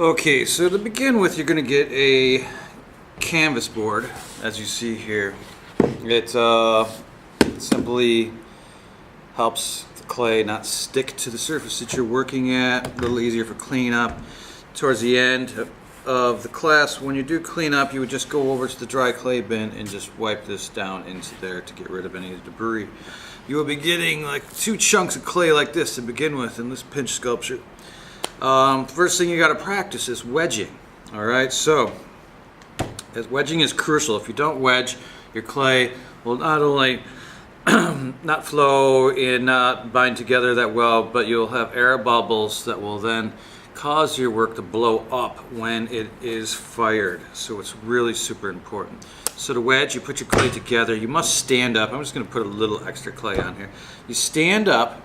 Okay, so to begin with, you're going to get a canvas board, as you see here. It simply helps the clay not stick to the surface that you're working at, a little easier for cleanup. Towards the end of the class, when you do clean up, you would just go over to the dry clay bin and just wipe this down into there to get rid of any debris. You will be getting like 2 chunks of clay like this to begin with in this pinch sculpture. First thing you got to practice is wedging. Alright, so wedging is crucial. If you don't wedge, your clay will not only not flow and not bind together that well, but you'll have air bubbles that will then cause your work to blow up when it is fired. So it's really super important. So to wedge, you put your clay together. You must stand up. I'm just going to put a little extra clay on here. You stand up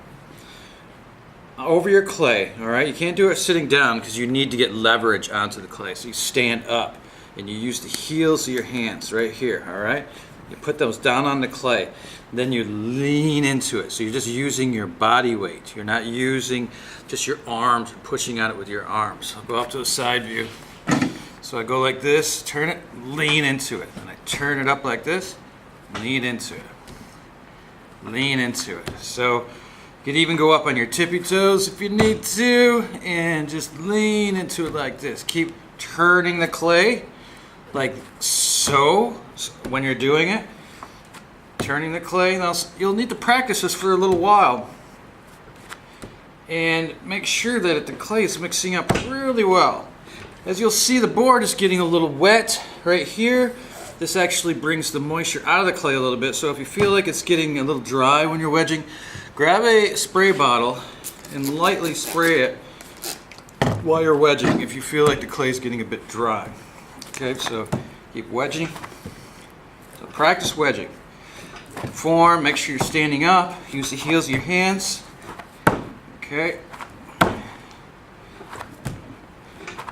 over your clay, all right? You can't do it sitting down because you need to get leverage onto the clay. So you stand up and you use the heels of your hands right here, all right? You put those down on the clay. Then you lean into it. So you're just using your body weight. You're not using just your arms, pushing on it with your arms. I'll go off to the side view. So I go like this, turn it, lean into it. And I turn it up like this, lean into it. Lean into it. So you could even go up on your tippy toes if you need to, and just lean into it like this. Keep turning the clay like so when you're doing it. Turning the clay. Now you'll need to practice this for a little while. And make sure that the clay is mixing up really well. As you'll see, the board is getting a little wet right here. This actually brings the moisture out of the clay a little bit. So if you feel like it's getting a little dry when you're wedging, grab a spray bottle and lightly spray it while you're wedging if you feel like the clay is getting a bit dry. Okay, so keep wedging. So practice wedging. Form, make sure you're standing up. Use the heels of your hands. Okay.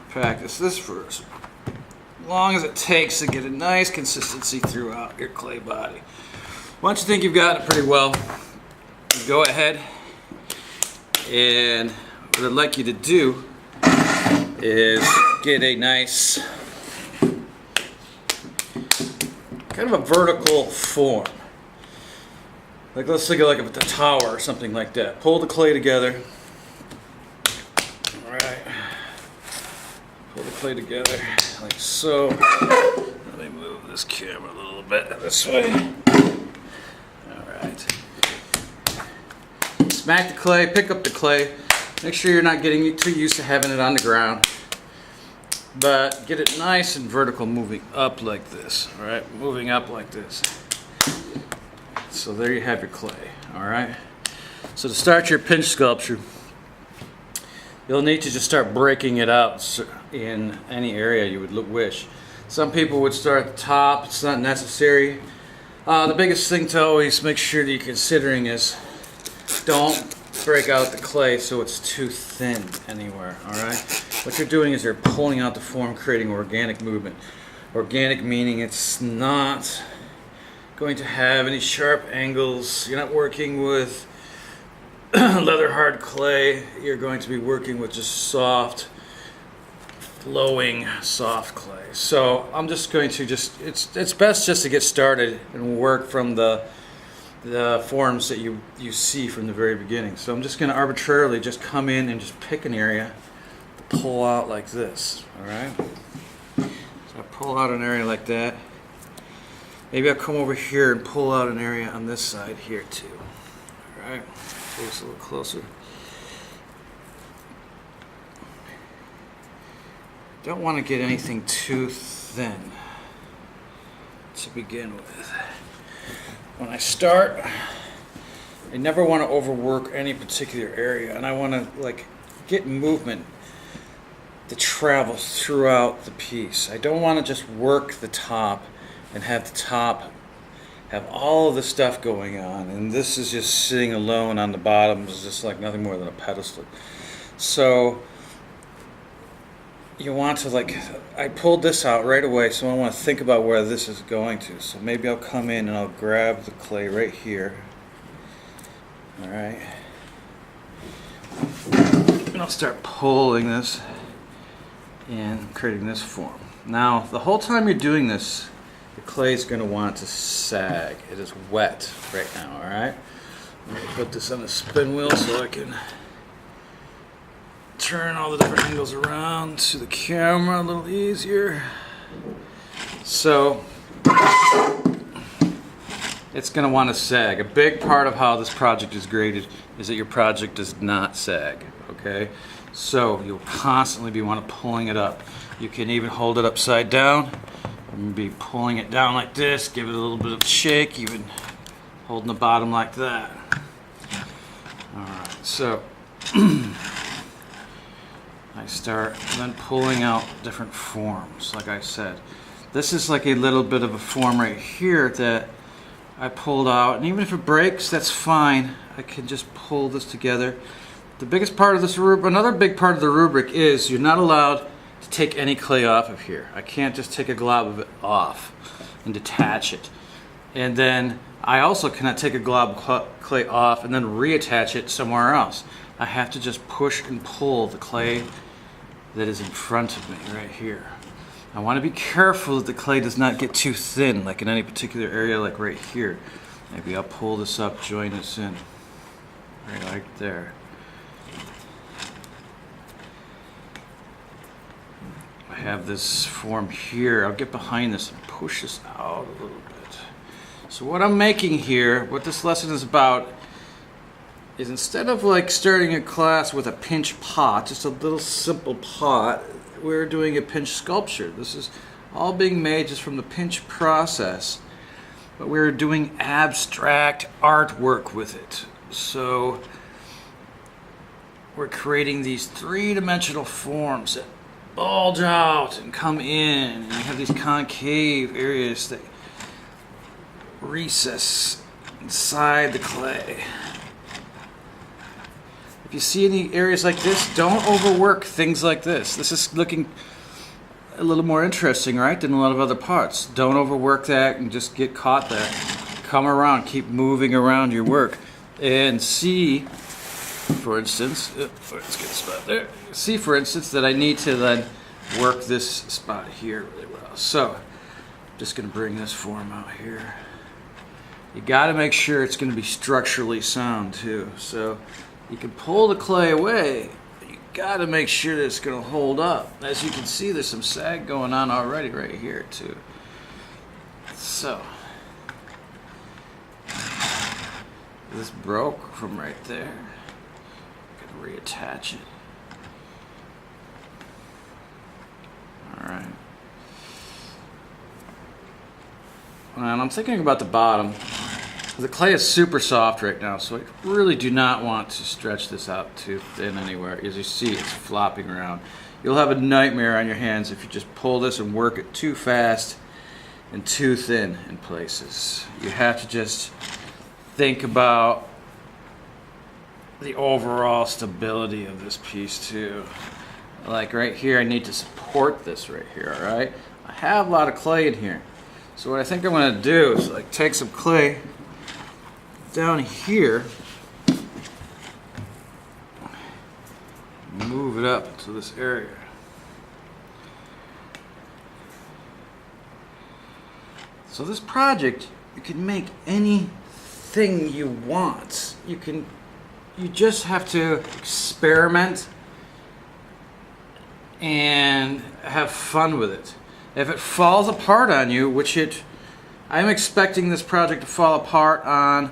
Practice this for as long as it takes to get a nice consistency throughout your clay body. Once you think you've got it pretty well, go ahead, and what I'd like you to do is get a nice kind of a vertical form. Like, let's think of like a tower or something like that. Pull the clay together. All right. Pull the clay together like so. Let me move this camera a little bit this way. All right. Smack the clay, pick up the clay. Make sure you're not getting too used to having it on the ground. But get it nice and vertical, moving up like this. All right, moving up like this. So there you have your clay. All right. So to start your pinch sculpture, you'll need to just start breaking it out in any area you would wish. Some people would start at the top. It's not necessary. The biggest thing to always make sure that you're considering is don't break out the clay so it's too thin anywhere. All right. What you're doing is you're pulling out the form, creating organic movement. Organic meaning it's not going to have any sharp angles. You're not working with leather hard clay. You're going to be working with just soft, flowing, soft clay. So I'm just going to it's best just to get started and work from the forms that you see from the very beginning. So I'm just going to arbitrarily just come in and just pick an area to pull out like this. All right. So I pull out an area like that. Maybe I'll come over here and pull out an area on this side here too. All right, pull this a little closer. Don't want to get anything too thin to begin with. When I start, I never want to overwork any particular area, and I want to like get movement to travel throughout the piece. I don't want to just work the top and have the top have all of the stuff going on, and this is just sitting alone on the bottom. It's just like nothing more than a pedestal. So you want to like, I pulled this out right away, so I want to think about where this is going to. So maybe I'll come in and I'll grab the clay right here. All right. And I'll start pulling this in creating this form. Now, the whole time you're doing this, the clay is going to want to sag. It is wet right now, all right? Let me put this on the spin wheel so I can turn all the different angles around to the camera a little easier. So, it's going to want to sag. A big part of how this project is graded is that your project does not sag, okay? So, you'll constantly be pulling it up. You can even hold it upside down and be pulling it down like this, give it a little bit of a shake, even holding the bottom like that. Alright, so I start then pulling out different forms, like I said. This is like a little bit of a form right here that I pulled out, and even if it breaks, that's fine. I can just pull this together. The biggest part of this rubric, another big part of the rubric is you're not allowed to take any clay off of here. I can't just take a glob of it off and detach it. And then I also cannot take a glob of clay off and then reattach it somewhere else. I have to just push and pull the clay that is in front of me right here. I want to be careful that the clay does not get too thin, like in any particular area, like right here. Maybe I'll pull this up, join this in, right there. I have this form here. I'll get behind this and push this out a little bit. So what I'm making here, what this lesson is about, is instead of like starting a class with a pinch pot, just a little simple pot, we're doing a pinch sculpture. This is all being made just from the pinch process, but we're doing abstract artwork with it. So we're creating these three-dimensional forms that bulge out and come in, and you have these concave areas that recess inside the clay. If you see any areas like this, don't overwork things like this. This is looking a little more interesting, right, than a lot of other parts. Don't overwork that and just get caught there. Come around, keep moving around your work, and see, for instance, let's get a spot there. See, for instance, that I need to then work this spot here really well. So, I'm just going to bring this form out here. You got to make sure it's going to be structurally sound too. So, you can pull the clay away, but you got to make sure that it's going to hold up. As you can see, there's some sag going on already right here too. So, this broke from right there. Reattach it. Alright. And I'm thinking about the bottom. The clay is super soft right now, so I really do not want to stretch this out too thin anywhere. As you see, it's flopping around. You'll have a nightmare on your hands if you just pull this and work it too fast and too thin in places. You have to just think about the overall stability of this piece too. Like right here, I need to support this right here, alright? I have a lot of clay in here. So what I think I'm going to do is like take some clay down here, move it up to this area. So this project, you can make anything you want. You just have to experiment and have fun with it. If it falls apart on you, I'm expecting this project to fall apart on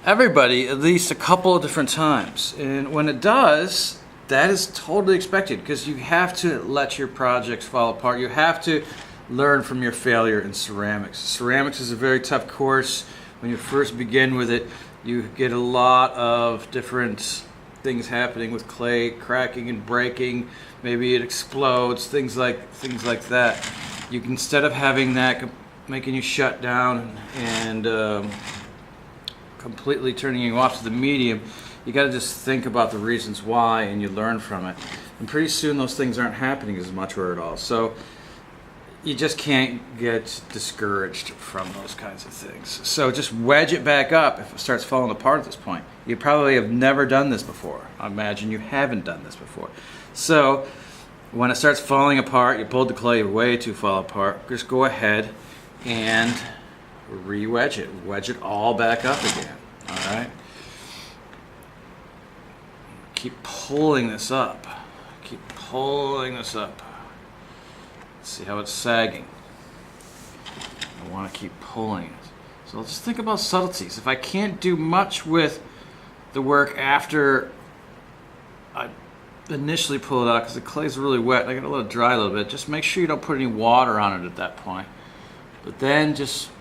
everybody at least a couple of different times. And when it does, that is totally expected because you have to let your projects fall apart. You have to learn from your failure in ceramics. Ceramics is a very tough course. When you first begin with it, you get a lot of different things happening with clay, cracking and breaking. Maybe it explodes, things like that. You can, instead of having that making you shut down and completely turning you off to the medium, you got to just think about the reasons why and you learn from it. And pretty soon those things aren't happening as much or at all. So you just can't get discouraged from those kinds of things. So just wedge it back up if it starts falling apart at this point. You probably have never done this before. I imagine you haven't done this before. So when it starts falling apart, you pulled the clay way too far apart, just go ahead and re-wedge it. Wedge it all back up again. All right. Keep pulling this up. Keep pulling this up. See how it's sagging. I want to keep pulling it. So just think about subtleties. If I can't do much with the work after I initially pull it out because the clay's really wet, I gotta let it dry a little bit. Just make sure you don't put any water on it at that point. But then just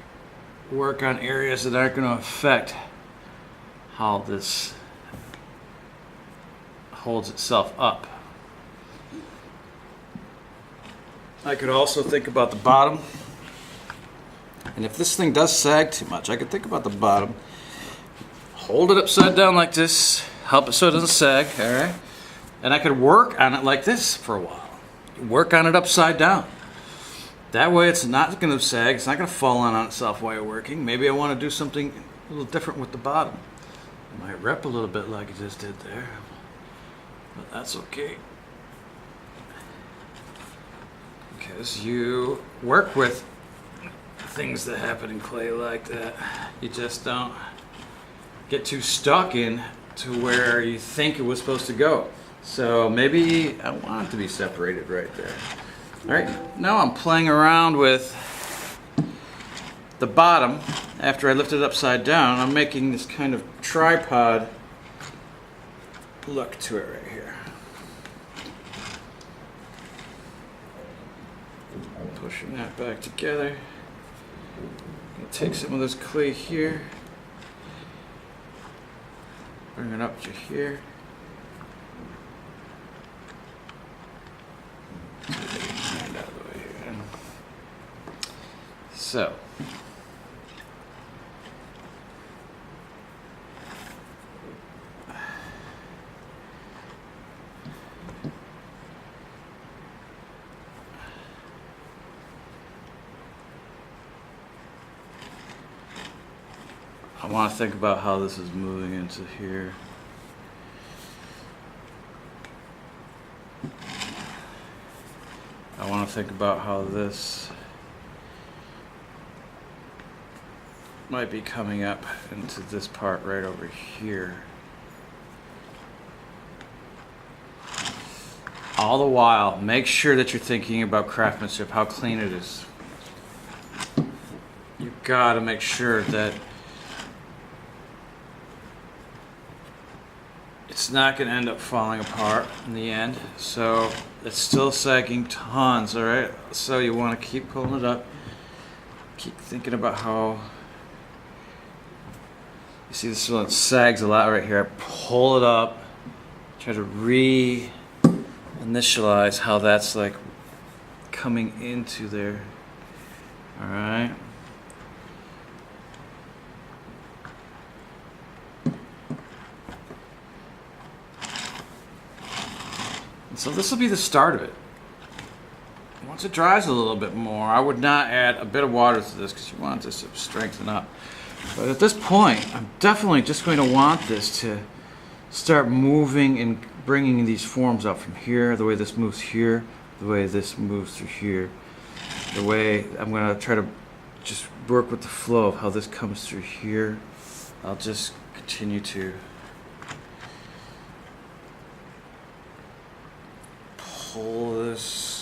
work on areas that aren't going to affect how this holds itself up. I could also think about the bottom. And if this thing does sag too much, I could think about the bottom. Hold it upside down like this, help it so it doesn't sag, all right? And I could work on it like this for a while. Work on it upside down. That way it's not going to sag, it's not going to fall on itself while you're working. Maybe I want to do something a little different with the bottom. It might rip a little bit like it just did there, but that's okay. Because you work with things that happen in clay like that. You just don't get too stuck in to where you think it was supposed to go. So maybe I want it to be separated right there. All right, now I'm playing around with the bottom. After I lift it upside down, I'm making this kind of tripod look to it right here. Pushing that back together. I'm gonna take some of this clay here, bring it up to here. So, I want to think about how this is moving into here. I want to think about how this might be coming up into this part right over here. All the while, make sure that you're thinking about craftsmanship, how clean it is. You gotta make sure that it's not gonna end up falling apart in the end. So it's still sagging tons, all right? So you wanna keep pulling it up. Keep thinking about how, you see this one sags a lot right here. I pull it up, try to re-initialize how that's like coming into there. All right. And so this will be the start of it. Once it dries a little bit more, I would not add a bit of water to this because you want this to strengthen up. But at this point, I'm definitely just going to want this to start moving and bringing these forms up from here, the way this moves here, the way this moves through here, the way I'm going to try to just work with the flow of how this comes through here. I'll just continue to pull this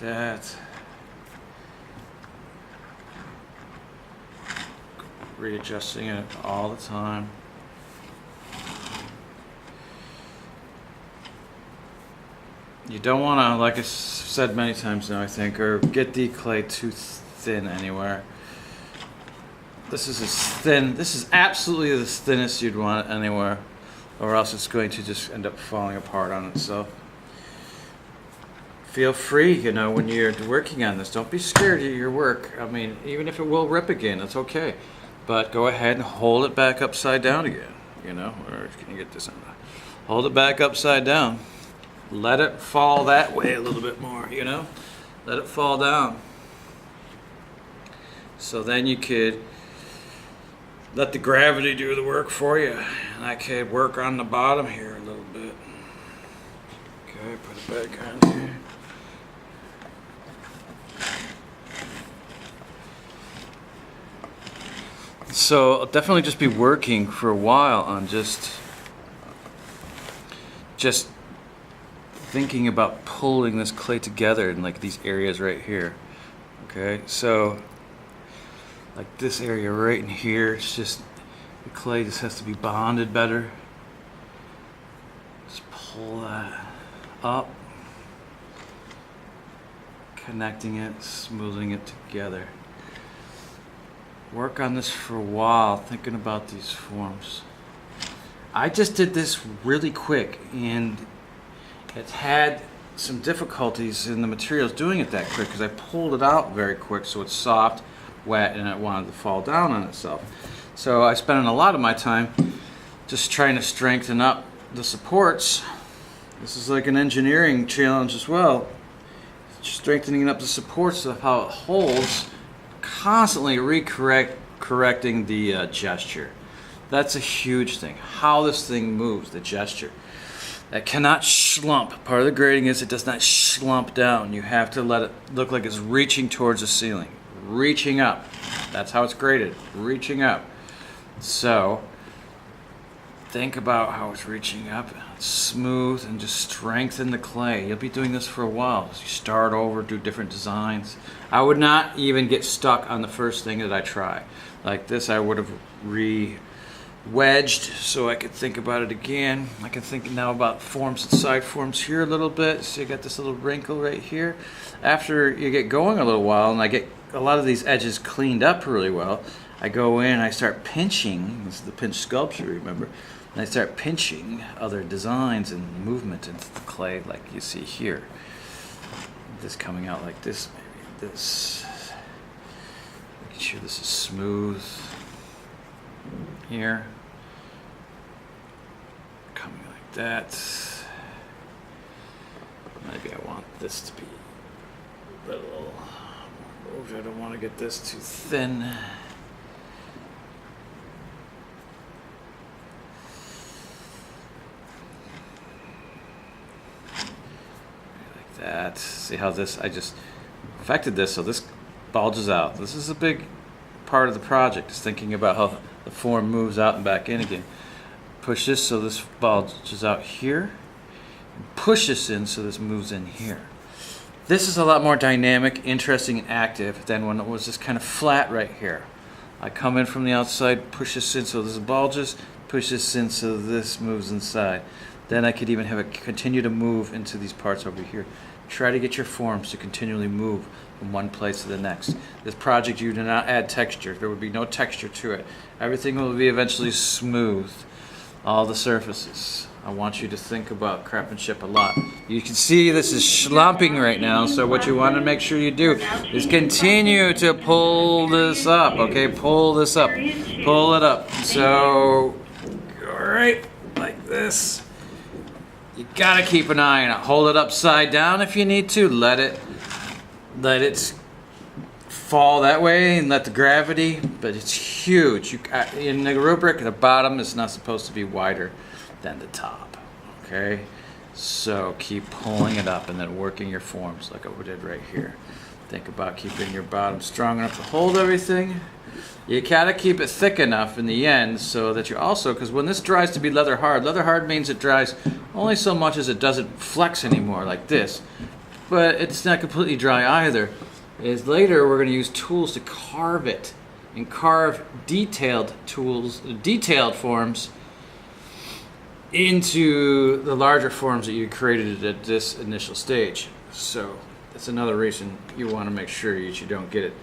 that, readjusting it all the time. You don't want to, like I said many times now, I think, or get the clay too thin anywhere. This is as thin, this is absolutely the thinnest you'd want it anywhere, or else it's going to just end up falling apart on itself. Feel free, you know, when you're working on this, don't be scared of your work. I mean, even if it will rip again, it's okay. But go ahead and hold it back upside down again, you know, or can you get this on? Hold it back upside down. Let it fall that way a little bit more, you know? Let it fall down. So then you could let the gravity do the work for you. And I could work on the bottom here a little bit. Okay, put it back on here. So I'll definitely just be working for a while on just thinking about pulling this clay together in like these areas right here. Okay, so like this area right in here, it's just the clay just has to be bonded better. Just pull that up, connecting it, smoothing it together. Work on this for a while, thinking about these forms. I just did this really quick, and it had some difficulties in the materials doing it that quick because I pulled it out very quick, so it's soft, wet, and it wanted to fall down on itself. So I spent a lot of my time just trying to strengthen up the supports. This is like an engineering challenge as well. Strengthening up the supports of how it holds, constantly correcting the gesture. That's a huge thing. How this thing moves, the gesture. That cannot slump. Part of the grading is it does not slump down. You have to let it look like it's reaching towards the ceiling. Reaching up. That's how it's graded. Reaching up. So, think about how it's reaching up. Smooth and just strengthen the clay. You'll be doing this for a while. So you start over, do different designs. I would not even get stuck on the first thing that I try. Like this, I would have wedged so I could think about it again. I can think now about forms and side forms here a little bit. So you got this little wrinkle right here. After you get going a little while and I get a lot of these edges cleaned up really well, I go in and I start pinching. This is the pinch sculpture, remember? And I start pinching other designs and movement into the clay like you see here. This coming out like this, maybe this. Making sure this is smooth here. Coming like that. Maybe I want this to be a little more moved. I don't want to get this too thin. Like that. See how this, I just affected this so this bulges out. This is a big part of the project, is thinking about how the form moves out and back in again. Push this so this bulges out here. Push this in so this moves in here. This is a lot more dynamic, interesting, and active than when it was just kind of flat right here. I come in from the outside, push this in so this bulges, push this in so this moves inside. Then I could even have it continue to move into these parts over here. Try to get your forms to continually move from one place to the next. This project, you do not add texture. There would be no texture to it. Everything will be eventually smooth. All the surfaces. I want you to think about craftsmanship a lot. You can see this is slumping right now, so what you want to make sure you do is continue to pull this up, okay? Pull this up. Pull it up. So, all right, like this. You gotta keep an eye on it. Hold it upside down if you need to. Let it fall that way and let the gravity, but it's huge. In the rubric, the bottom is not supposed to be wider than the top, okay? So keep pulling it up and then working your forms like I did right here. Think about keeping your bottom strong enough to hold everything. You gotta keep it thick enough in the end so that you also, because when this dries to be leather hard means it dries only so much as it doesn't flex anymore like this. But it's not completely dry either. Is later we're going to use tools to carve it and carve detailed forms into the larger forms that you created at this initial stage. So that's another reason you want to make sure that you don't get it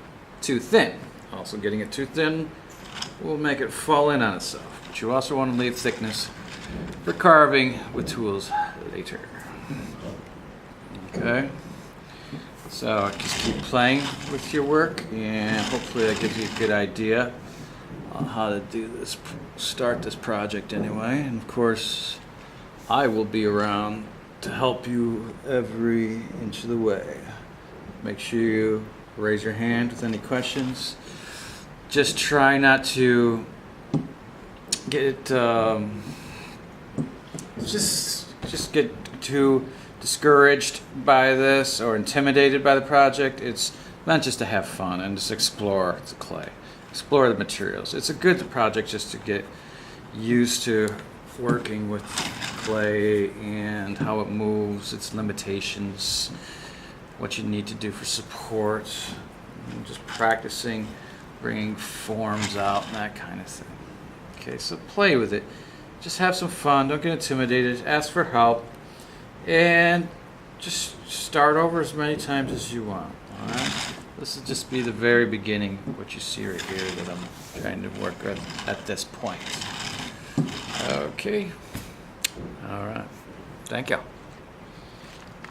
too thin. Also, getting it too thin will make it fall in on itself. But you also want to leave thickness for carving with tools later. Okay. So just keep playing with your work, and hopefully that gives you a good idea on how to do this, start this project anyway. And of course, I will be around to help you every inch of the way. Make sure you raise your hand with any questions. Just try not to get just get too discouraged by this or intimidated by the project. It's meant just to have fun and just explore the clay, explore the materials. It's a good project just to get used to working with clay and how it moves, its limitations, what you need to do for support, and just practicing bringing forms out and that kind of thing. Okay, so play with it. Just have some fun. Don't get intimidated. Ask for help. And just start over as many times as you want. All right? This will just be the very beginning, what you see right here that I'm trying to work at this point. Okay. All right. Thank you.